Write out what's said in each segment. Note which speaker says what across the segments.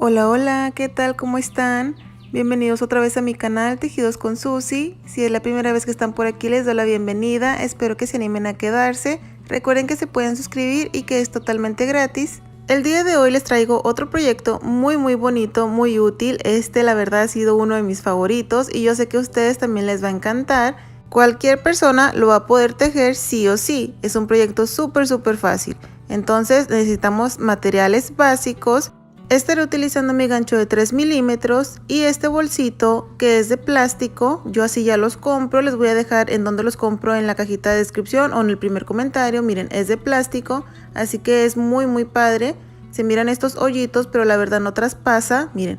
Speaker 1: Hola, hola, ¿qué tal? ¿Cómo están? Bienvenidos otra vez a mi canal Tejidos con Susi. Si es la primera vez que están por aquí, les doy la bienvenida. Espero que se animen a quedarse. Recuerden que se pueden suscribir y que es totalmente gratis. El día de hoy les traigo otro proyecto muy bonito, muy útil. La verdad ha sido uno de mis favoritos y yo sé que a ustedes también les va a encantar. Cualquier persona lo va a poder tejer sí o sí. Es un proyecto súper fácil. Entonces necesitamos materiales básicos. Estaré utilizando mi gancho de 3 milímetros y este bolsito que es de plástico. Yo así ya los compro, les voy a dejar en donde los compro en la cajita de descripción o en el primer comentario. Miren, es de plástico, así que es muy padre. Se miran estos hoyitos, pero la verdad no traspasa, miren,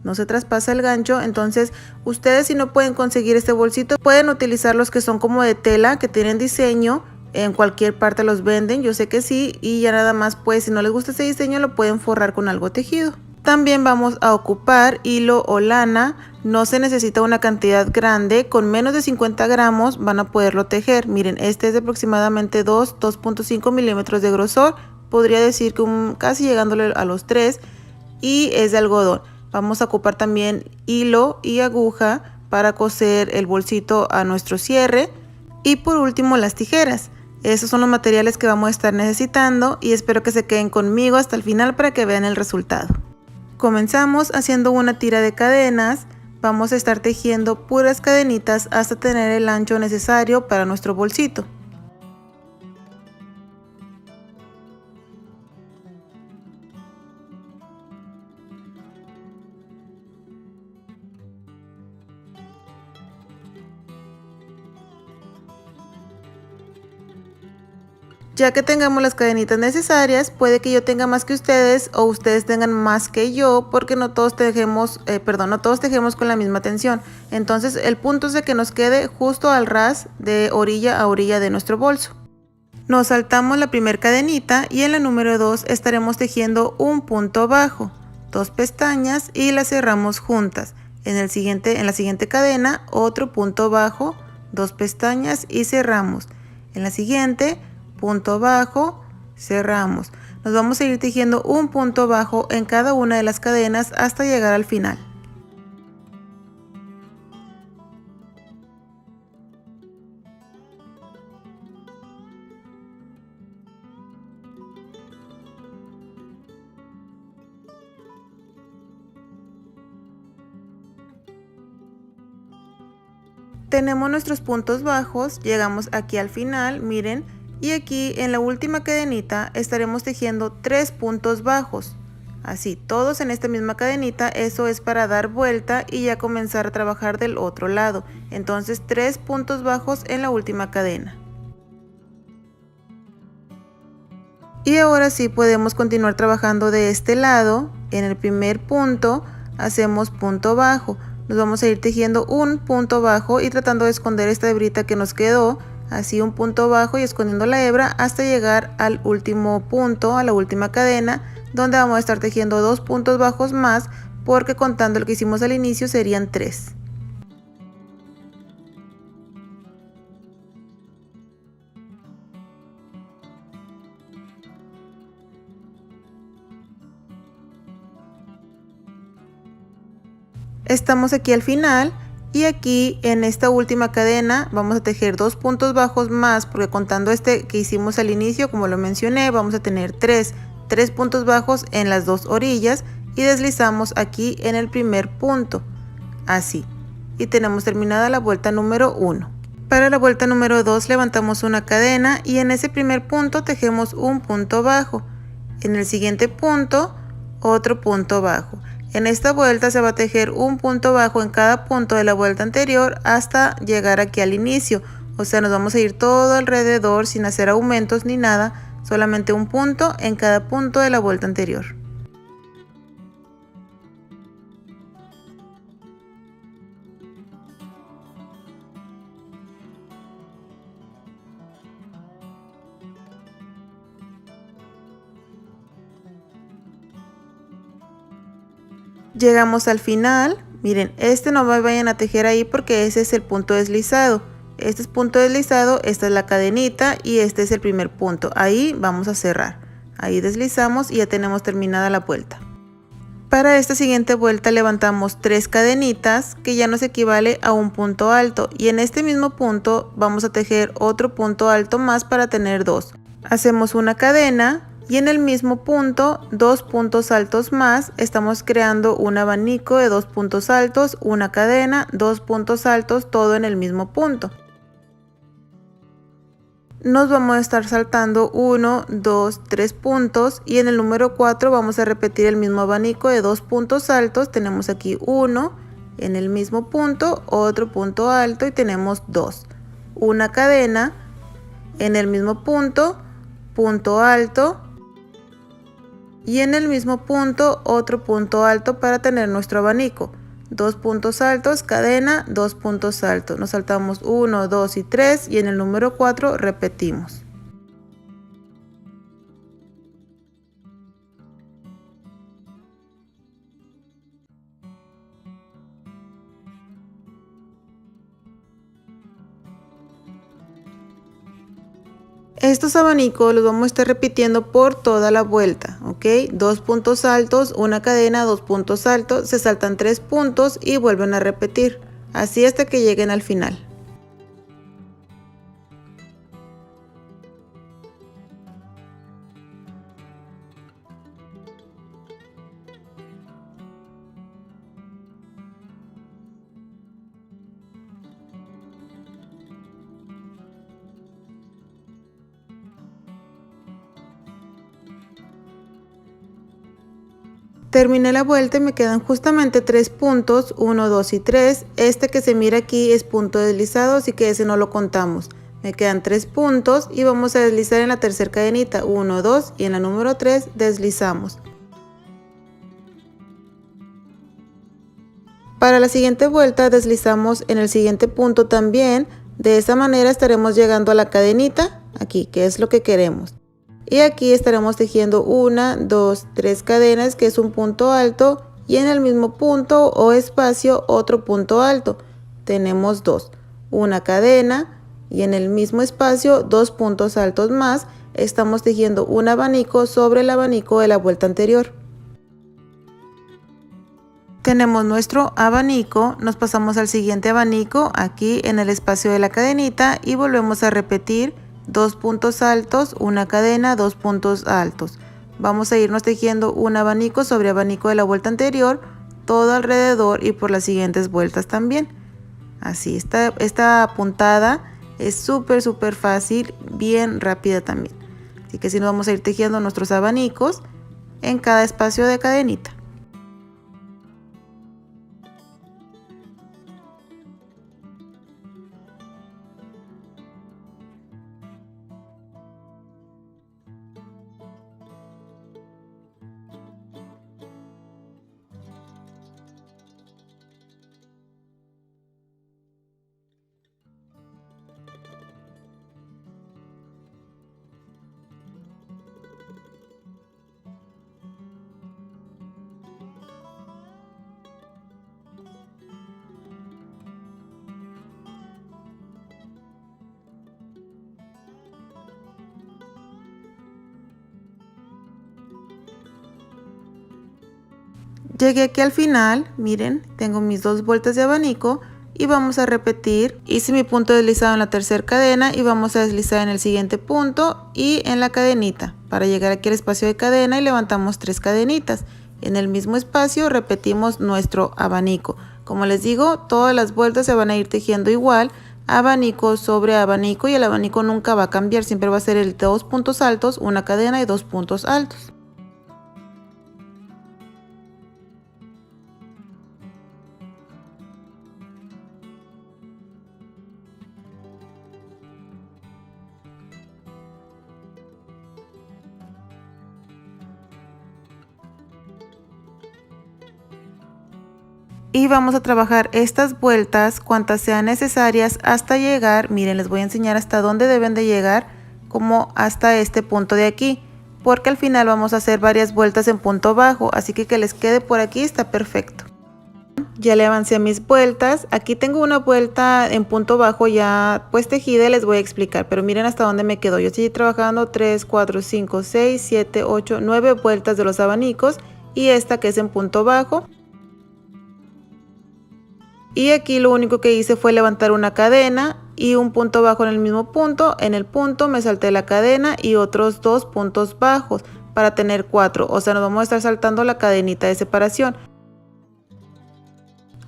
Speaker 1: no se traspasa el gancho. Entonces ustedes, si no pueden conseguir este bolsito, pueden utilizar los que son como de tela, que tienen diseño. En cualquier parte los venden, yo sé que sí, y ya nada más, pues si no les gusta ese diseño lo pueden forrar con algo tejido. También vamos a ocupar hilo o lana. No se necesita una cantidad grande, con menos de 50 gramos van a poderlo tejer. Miren, este es de aproximadamente 2.5 milímetros de grosor, podría decir que casi llegándole a los 3, y es de algodón. Vamos a ocupar también hilo y aguja para coser el bolsito a nuestro cierre, y por último las tijeras. Esos son los materiales que vamos a estar necesitando y espero que se queden conmigo hasta el final para que vean el resultado. Comenzamos haciendo una tira de cadenas. Vamos a estar tejiendo puras cadenitas hasta tener el ancho necesario para nuestro bolsito. Ya que tengamos las cadenitas necesarias, puede que yo tenga más que ustedes o ustedes tengan más que yo, porque no todos tejemos, no todos tejemos con la misma tensión. Entonces el punto es de que nos quede justo al ras de orilla a orilla de nuestro bolso. Nos saltamos la primera cadenita y en la número 2 estaremos tejiendo un punto bajo, 2 pestañas y las cerramos juntas. En la siguiente cadena otro punto bajo, 2 pestañas y cerramos. En la siguiente, punto bajo, cerramos. Nos vamos a ir tejiendo un punto bajo en cada una de las cadenas hasta llegar al final. Tenemos nuestros puntos bajos, llegamos aquí al final, miren, y aquí en la última cadenita estaremos tejiendo 3 puntos bajos, así todos en esta misma cadenita. Eso es para dar vuelta y ya comenzar a trabajar del otro lado. Entonces 3 puntos bajos en la última cadena. Y ahora sí podemos continuar trabajando de este lado. En el primer punto hacemos punto bajo. Nos vamos a ir tejiendo un punto bajo y tratando de esconder esta hebrita que nos quedó. Así un punto bajo y escondiendo la hebra hasta llegar al último punto, a la última cadena, donde vamos a estar tejiendo 2 puntos bajos más, porque contando el que hicimos al inicio serían 3. Estamos aquí al final y aquí en esta última cadena vamos a tejer 2 puntos bajos más, porque contando este que hicimos al inicio, como lo mencioné, vamos a tener 3 puntos bajos en las dos orillas y deslizamos aquí en el primer punto, así, y tenemos terminada la vuelta número 1. Para la vuelta número 2 levantamos una cadena y en ese primer punto tejemos un punto bajo. En el siguiente punto otro punto bajo. En esta vuelta se va a tejer un punto bajo en cada punto de la vuelta anterior hasta llegar aquí al inicio. O sea, nos vamos a ir todo alrededor sin hacer aumentos ni nada, solamente un punto en cada punto de la vuelta anterior. Llegamos al final. Miren, no me vayan a tejer ahí porque ese es el punto deslizado. Este es punto deslizado, esta es la cadenita y este es el primer punto. Ahí vamos a cerrar. Ahí deslizamos y ya tenemos terminada la vuelta. Para esta siguiente vuelta levantamos 3 cadenitas, que ya nos equivale a un punto alto, y en este mismo punto vamos a tejer otro punto alto más para tener 2. Hacemos una cadena y en el mismo punto 2 puntos altos más. Estamos creando un abanico de 2 puntos altos, una cadena, 2 puntos altos, todo en el mismo punto. Nos vamos a estar saltando 1, 2, 3 puntos, y en el número 4 vamos a repetir el mismo abanico de 2 puntos altos. Tenemos aquí 1, en el mismo punto, otro punto alto y tenemos 2. Una cadena, en el mismo punto, punto alto, y en el mismo punto otro punto alto para tener nuestro abanico. 2 puntos altos, cadena, 2 puntos altos. Nos saltamos 1, 2 y 3 y en el número 4 repetimos. Estos abanicos los vamos a estar repitiendo por toda la vuelta, ¿ok? 2 puntos altos, una cadena, 2 puntos altos, se saltan 3 puntos y vuelven a repetir, así hasta que lleguen al final. Terminé la vuelta y me quedan justamente 3 puntos, 1, 2 y 3. Este que se mira aquí es punto deslizado, así que ese no lo contamos. Me quedan 3 puntos y vamos a deslizar en la tercera cadenita, 1, 2 y en la número 3 deslizamos. Para la siguiente vuelta deslizamos en el siguiente punto también. De esa manera estaremos llegando a la cadenita, aquí, que es lo que queremos. Y aquí estaremos tejiendo 1, 2, 3 cadenas, que es un punto alto, y en el mismo punto o espacio otro punto alto. Tenemos 2, una cadena y en el mismo espacio 2 puntos altos más. Estamos tejiendo un abanico sobre el abanico de la vuelta anterior. Tenemos nuestro abanico, nos pasamos al siguiente abanico aquí en el espacio de la cadenita y volvemos a repetir 2 puntos altos, una cadena, 2 puntos altos. Vamos a irnos tejiendo un abanico sobre abanico de la vuelta anterior, todo alrededor y por las siguientes vueltas también. Así, esta puntada es súper fácil, bien rápida también. Así que sí, nos vamos a ir tejiendo nuestros abanicos en cada espacio de cadenita. Llegué aquí al final, miren, tengo mis 2 vueltas de abanico y vamos a repetir. Hice mi punto deslizado en la tercera cadena y vamos a deslizar en el siguiente punto y en la cadenita para llegar aquí al espacio de cadena y levantamos 3 cadenitas. En el mismo espacio repetimos nuestro abanico. Como les digo, todas las vueltas se van a ir tejiendo igual, abanico sobre abanico, y el abanico nunca va a cambiar, siempre va a ser el 2 puntos altos, una cadena y 2 puntos altos. Y vamos a trabajar estas vueltas cuantas sean necesarias hasta llegar, miren, les voy a enseñar hasta dónde deben de llegar, como hasta este punto de aquí, porque al final vamos a hacer varias vueltas en punto bajo, así que les quede por aquí está perfecto. Ya le avancé a mis vueltas, aquí tengo una vuelta en punto bajo ya pues tejida y les voy a explicar, pero miren hasta dónde me quedo. Yo estoy trabajando 3, 4, 5, 6, 7, 8, 9 vueltas de los abanicos y esta que es en punto bajo. Y aquí lo único que hice fue levantar una cadena y un punto bajo en el mismo punto. En el punto me salté la cadena y otros 2 puntos bajos para tener 4. O sea, nos vamos a estar saltando la cadenita de separación.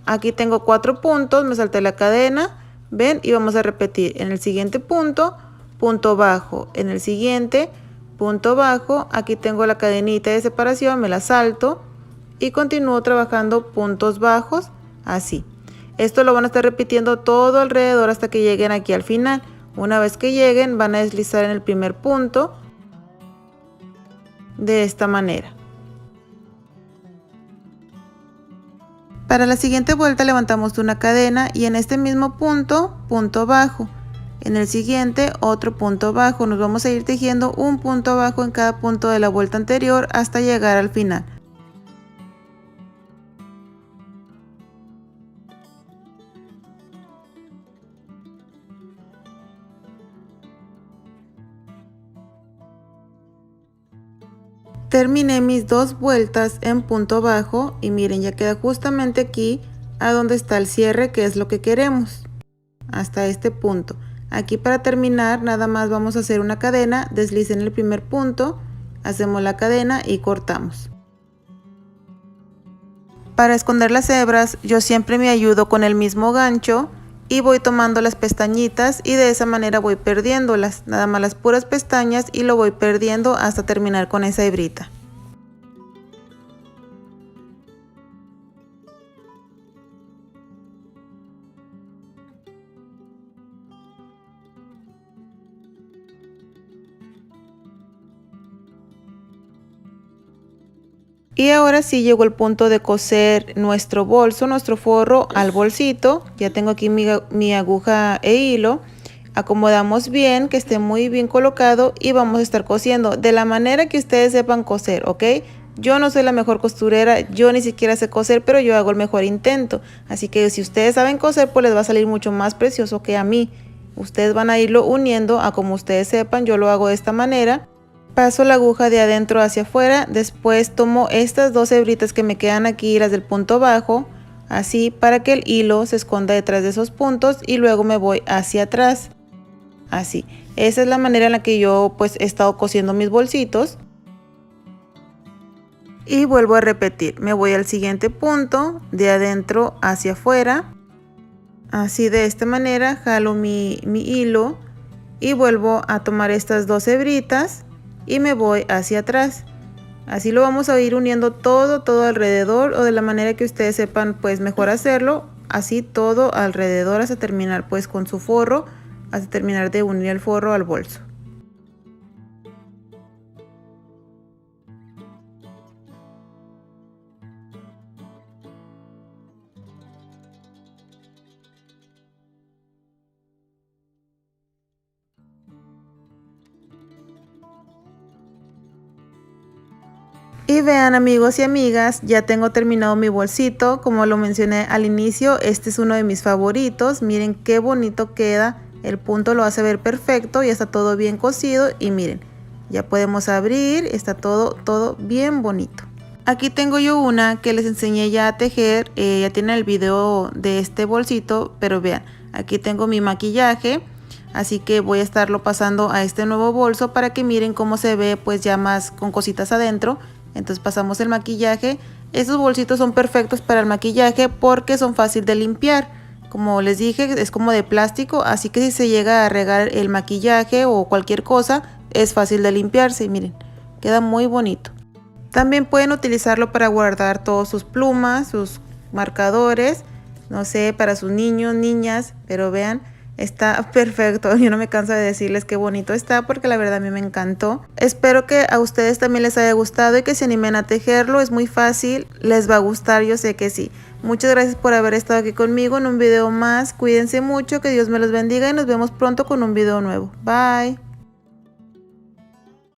Speaker 1: Aquí tengo 4 puntos, me salté la cadena, ven, y vamos a repetir. En el siguiente punto, punto bajo. En el siguiente, punto bajo. Aquí tengo la cadenita de separación, me la salto y continúo trabajando puntos bajos así. Esto lo van a estar repitiendo todo alrededor hasta que lleguen aquí al final. Una vez que lleguen, van a deslizar en el primer punto de esta manera. Para la siguiente vuelta levantamos una cadena y en este mismo punto, punto bajo. En el siguiente, otro punto bajo. Nos vamos a ir tejiendo un punto bajo en cada punto de la vuelta anterior hasta llegar al final. Terminé mis 2 vueltas en punto bajo y miren, ya queda justamente aquí a donde está el cierre, que es lo que queremos, hasta este punto. Aquí para terminar nada más vamos a hacer una cadena, deslicen el primer punto, hacemos la cadena y cortamos. Para esconder las hebras yo siempre me ayudo con el mismo gancho y voy tomando las pestañitas y de esa manera voy perdiéndolas, nada más las puras pestañas, y lo voy perdiendo hasta terminar con esa hebrita. Y ahora sí llegó el punto de coser nuestro bolso, nuestro forro al bolsito. Ya tengo aquí mi aguja e hilo. Acomodamos bien, que esté muy bien colocado, y vamos a estar cosiendo de la manera que ustedes sepan coser, ¿ok? Yo no soy la mejor costurera, yo ni siquiera sé coser, pero yo hago el mejor intento. Así que si ustedes saben coser, pues les va a salir mucho más precioso que a mí. Ustedes van a irlo uniendo a como ustedes sepan. Yo lo hago de esta manera. Paso la aguja de adentro hacia afuera, después tomo estas 2 hebritas que me quedan aquí, las del punto bajo, así, para que el hilo se esconda detrás de esos puntos, y luego me voy hacia atrás, así. Esa es la manera en la que yo pues he estado cosiendo mis bolsitos. Y vuelvo a repetir, me voy al siguiente punto, de adentro hacia afuera, así, de esta manera, jalo mi hilo y vuelvo a tomar estas 2 hebritas y me voy hacia atrás. Así lo vamos a ir uniendo todo alrededor, o de la manera que ustedes sepan pues mejor hacerlo, así todo alrededor hasta terminar pues con su forro, hasta terminar de unir el forro al bolso. Y vean, amigos y amigas, ya tengo terminado mi bolsito. Como lo mencioné al inicio, este es uno de mis favoritos. Miren qué bonito queda, el punto lo hace ver perfecto, ya está todo bien cosido, y miren, ya podemos abrir, está todo bien bonito. Aquí tengo yo una que les enseñé ya a tejer, ya tienen el video de este bolsito, pero vean, aquí tengo mi maquillaje. Así que voy a estarlo pasando a este nuevo bolso para que miren cómo se ve pues ya más con cositas adentro. Entonces pasamos el maquillaje. Estos bolsitos son perfectos para el maquillaje porque son fácil de limpiar. Como les dije, es como de plástico, así que si se llega a regar el maquillaje o cualquier cosa, es fácil de limpiarse. Y miren, queda muy bonito. También pueden utilizarlo para guardar todas sus plumas, sus marcadores, no sé, para sus niños, niñas, pero vean, está perfecto. Yo no me canso de decirles qué bonito está, porque la verdad a mí me encantó. Espero que a ustedes también les haya gustado y que se animen a tejerlo. Es muy fácil, les va a gustar, yo sé que sí. Muchas gracias por haber estado aquí conmigo en un video más. Cuídense mucho, que Dios me los bendiga y nos vemos pronto con un video nuevo. Bye.